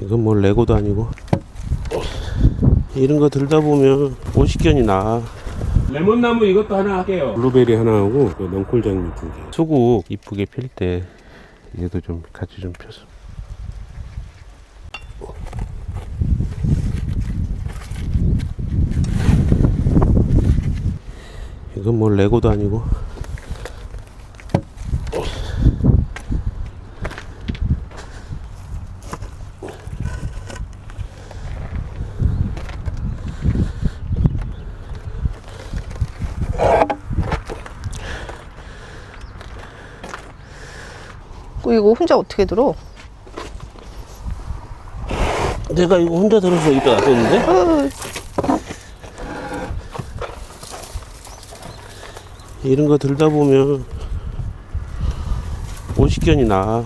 이건 뭐 레고도 아니고. 이런 거 들다 보면 오식견이 나. 레몬나무 이것도 하나 할게요. 블루베리 하나 하고 넝콜장미 2개. 수국 이쁘게 필 때 얘도 좀 같이 좀 펴서. 이건 뭐 레고도 아니고. 이거 혼자 어떻게 들어? 내가 이거 혼자 들어서 이따 놨었는데? 이런 거 들다 보면 오식견이 나.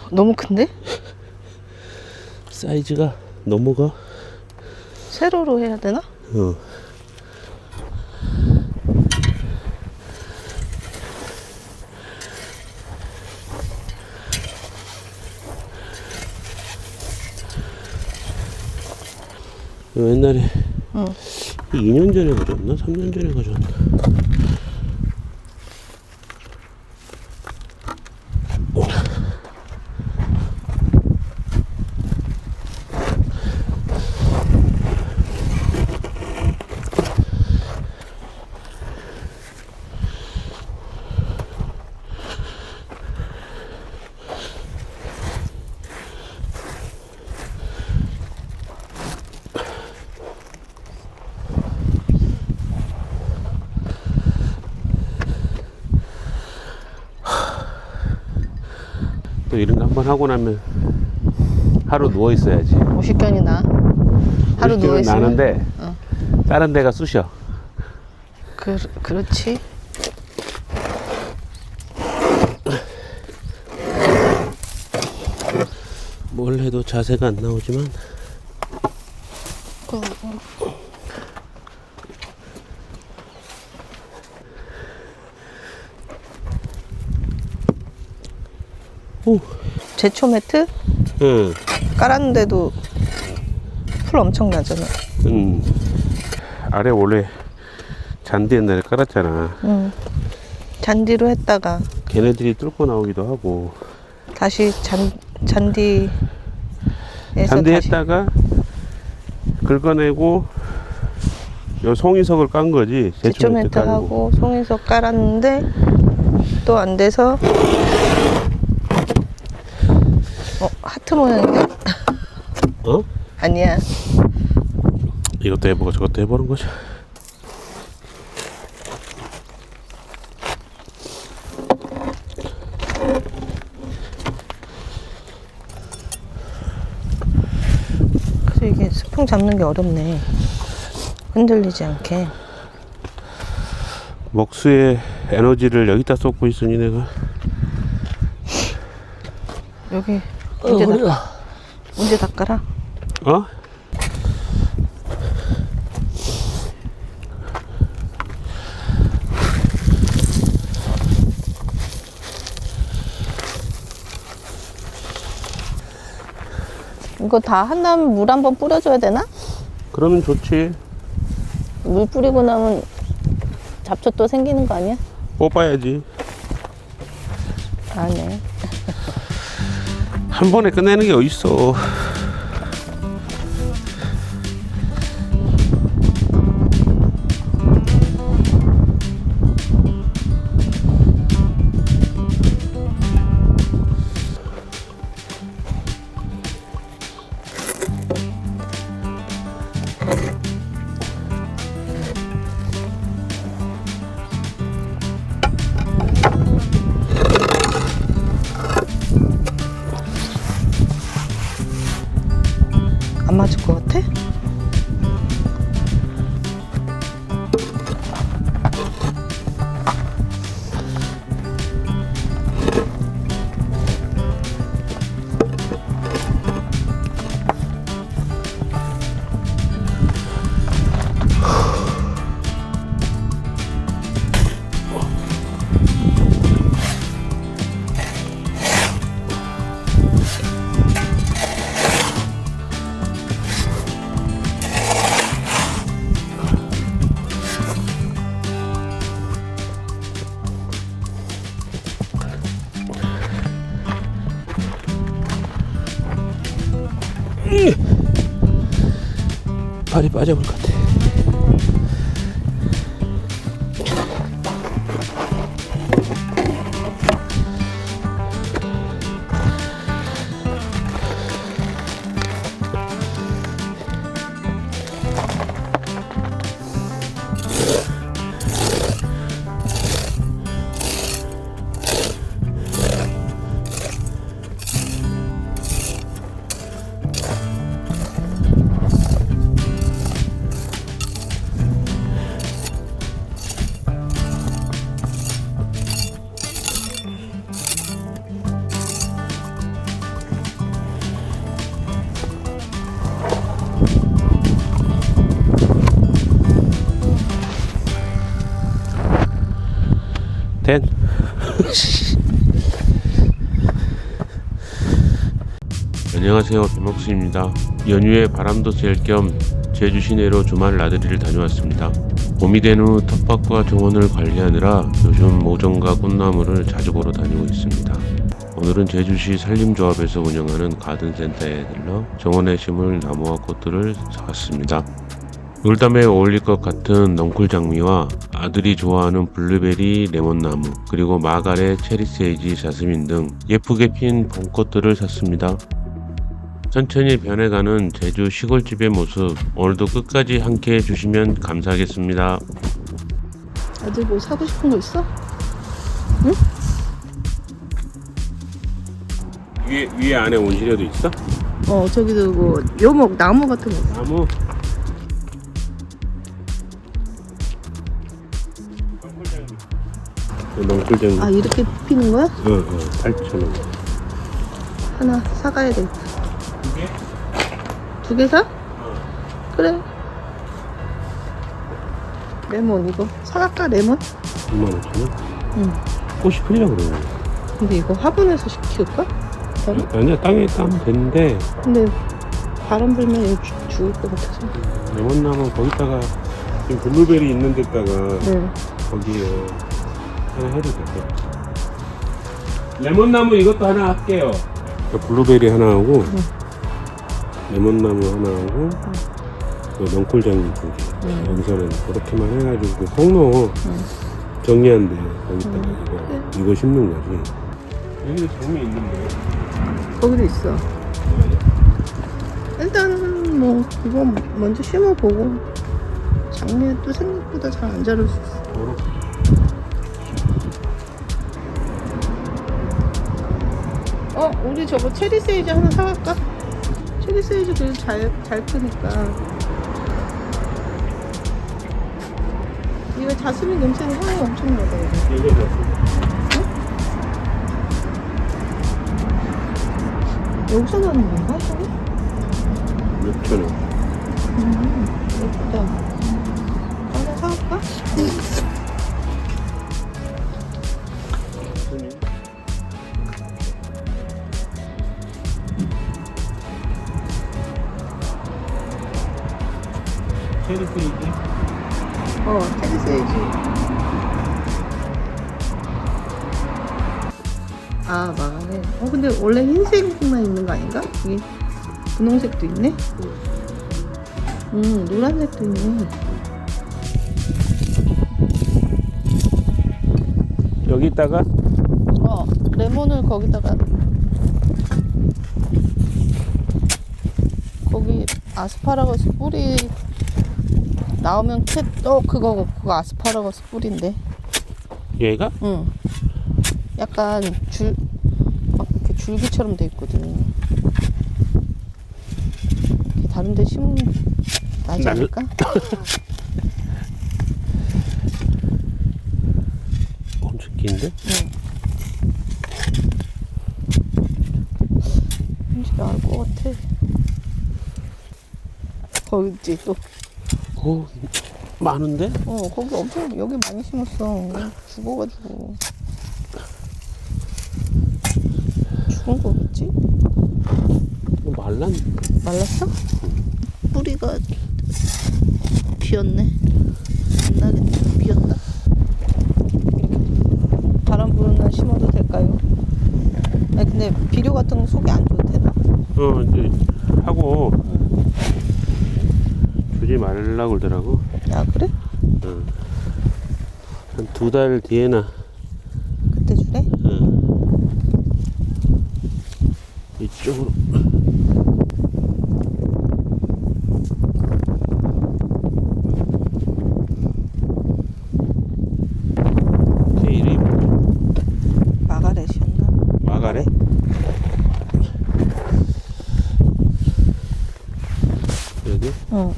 너무 큰데? 사이즈가 넘어가. 세로로 해야 되나? 어. 옛날에 2년 전에 가져왔나? 3년 전에 가져왔나? 또 이런 거 한번 하고 나면 하루 누워 있어야지. 오식견이 나. 하루 누워 있으면 나는데 다른 데가 쑤셔. 그렇지. 뭘 해도 자세가 안 나오지만. 오. 제초 매트? 응. 깔았는데도 풀 엄청 나잖아. 아래 원래 잔디 옛날에 깔았잖아. 잔디로 했다가 걔네들이 뚫고 나오기도 하고. 다시 잔디 했다가 긁어내고 요 송이석을 깐 거지. 제초 매트 하고 송이석 깔았는데 또 안 돼서 하트 모양이다. 어? 아니야. 이것도 해보고 저것도 해보는 거죠. 그래서 이게 스풍 잡는 게 어렵네. 흔들리지 않게. 먹수의 에너지를 여기다 쏟고 있으니 내가. 여기 언제 닦아라? 어? 이거 다 한 다음 물 한번 뿌려줘야 되나? 그러면 좋지. 물 뿌리고 나면 잡초 또 생기는 거 아니야? 뽑아야지. 아, 네. 한 번에 끝내는 게 어딨어. 발이 빠져볼 것 같아. 된. 안녕하세요, 김옥수입니다. 연휴에 바람도 쐴 겸 제주 시내로 주말 나들이를 다녀왔습니다. 봄이 된 후 텃밭과 정원을 관리하느라 요즘 모종과 꽃나무를 자주 보러 다니고 있습니다. 오늘은 제주시 산림조합에서 운영하는 가든센터에 들러 정원에 심을 나무와 꽃들을 사왔습니다. 놀담에 어울릴 것 같은 넝쿨 장미와 아들이 좋아하는 블루베리 레몬나무, 그리고 마가렛, 체리세이지, 자스민 등 예쁘게 핀 봄꽃들을 샀습니다. 천천히 변해가는 제주 시골집의 모습, 오늘도 끝까지 함께 해주시면 감사하겠습니다. 아들 뭐 사고 싶은 거 있어? 응? 위에 안에 온실에도 있어? 저기도 뭐 묘목 나무 같은 거 있어. 나무? 넝쿨 장미. 아 이렇게 피는 거야? 8,000원. 하나 사가야 돼. 두 개? 두 개 사? 그래. 레몬 이거 사갈까 레몬? 25,000원? 응. 꽃이 크려고 그러네. 근데 이거 화분에서 키울까? 아니야, 땅에 따면 되는데, 근데 바람 불면 이거 죽을 것 같아서. 레몬나무 거기다가 지금 블루베리 있는 데다가 응. 거기에 하나 해도 될 것 같아. 레몬나무 이것도 하나 할게요. 블루베리 하나 하고, 레몬나무 하나 하고, 넝쿨 장미 두 개. 여기서는 그렇게만 해가지고 그 통로 정리한대. 거기다가 이거 심는 거지. 여기도 장미 있는데. 거기도 있어. 일단 뭐 이거 먼저 심어보고 장미도 생각보다 잘 안 자랄 수 있어. 우리 저거 체리 세이지 하나 사갈까? 체리 세이지 그래도 잘 크니까. 이거 자스민 냄새는 향이 엄청 나다. 이거 여기서 나는 건가? 저거? 6,000원. 예쁘다. 하나 사갈까? 체리 세이지? 체리 세이지. 아, 마가네. 근데 원래 흰색만 있는 거 아닌가? 여기 분홍색도 있네? 노란색도 있네. 여기다가? 레몬을 거기다가. 거기 아스파라거스 뿌리 나오면 그거 아스파라거스 뿌리인데. 얘가? 응. 약간 막 이렇게 줄기처럼 돼 있거든. 다른 데 심으면 나지 않을까? 엄청 긴데? 응. 왠지 나을 것 같아. 거기 있지 또. 많은데? 거기 엄청 여기 많이 심었어. 죽어가지고. 죽은 거겠지? 말랐어? 뿌리가 비었네. 안 나겠네. 비었다. 바람 부는 날 심어도 될까요? 아니 근데 비료 같은 거 속에 안 줘도 되나? 이제 하고 주지 말라고 그러더라고. 아 그래? 한 2달 뒤에나. 그때 주래? 이쪽으로. 걔 이름이 뭐야? 마가렛이었나? 마가렛? 여기? 응.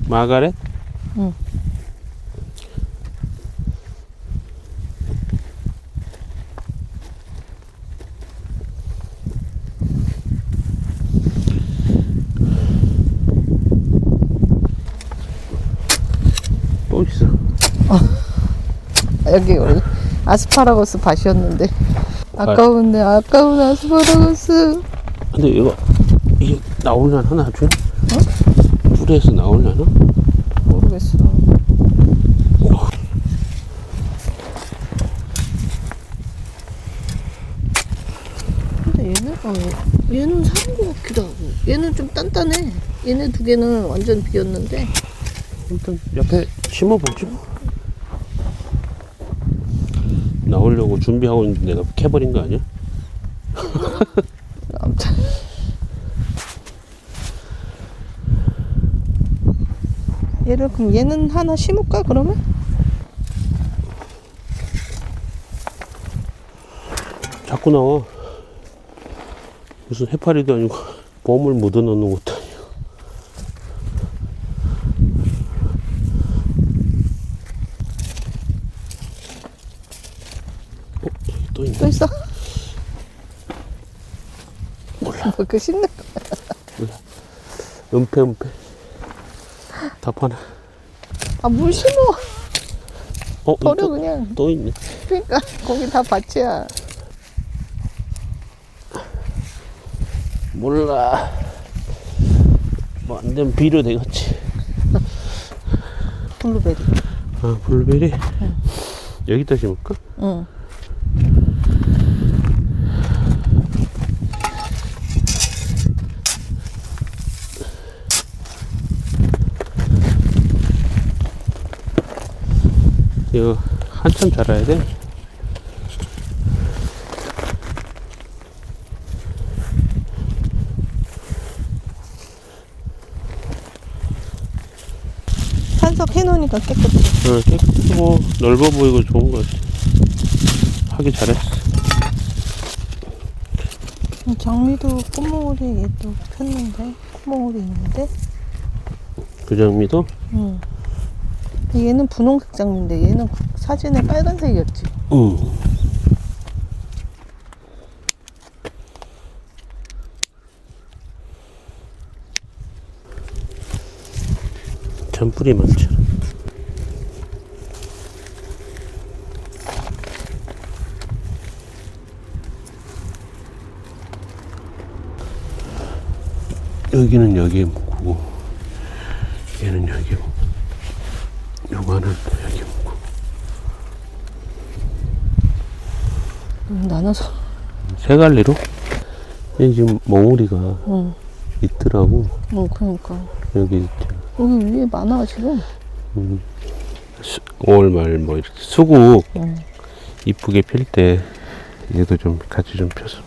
마가렛? 응. 또 있어. 여기 원래 아스파라거스 밭이었는데 아까운 아스파라거스. 근데 이게 나오려나 나중에? 불에서 나오려나? 모르겠어. 근데 얘는 사는 것 같기도 하고 얘는 좀 단단해. 얘네 두 개는 완전 비었는데 일단 옆에 심어보지 뭐. 나오려고 준비하고 있는데 내가 캐버린 거 아니야? 아무튼 그럼 얘는 하나 심을까 그러면? 자꾸 나와. 무슨 해파리도 아니고 보물 묻어놓는 것도 아니고. 또 있네. 또 있어? 몰라. 뭐 그 심는 거. 몰라. 은폐 답하나. 아 물 심어. 버려 또, 그냥. 또 있네. 그러니까 거기 다 밭이야. 몰라. 뭐 안 되면 비료 되겠지. 블루베리. 아, 블루베리? 응. 여기다 심을까? 응. 이거 한참 자라야 돼. 산석 해놓으니까 깨끗해. 깨끗하고 넓어 보이고 좋은 것 같아. 하기 잘했어. 장미도 꽃몽울이 얘도 폈는데 꽃몽울이 있는데. 그 장미도? 응. 얘는 분홍색 장미인데 얘는 사진에 빨간색이었지. 응. 잔뿌리 많죠. 여기는 여기에 묻고 얘는 여기에 묻고 요거는 여기에 묻고 나눠서. 세 갈래로? 여기 지금 몽우리가 응. 있더라고. 그러니까 여기 있죠. 여기 위에 많아 지금. 5월 말 뭐 이렇게 수국 응. 이쁘게 필 때 얘도 좀 같이 좀 펴서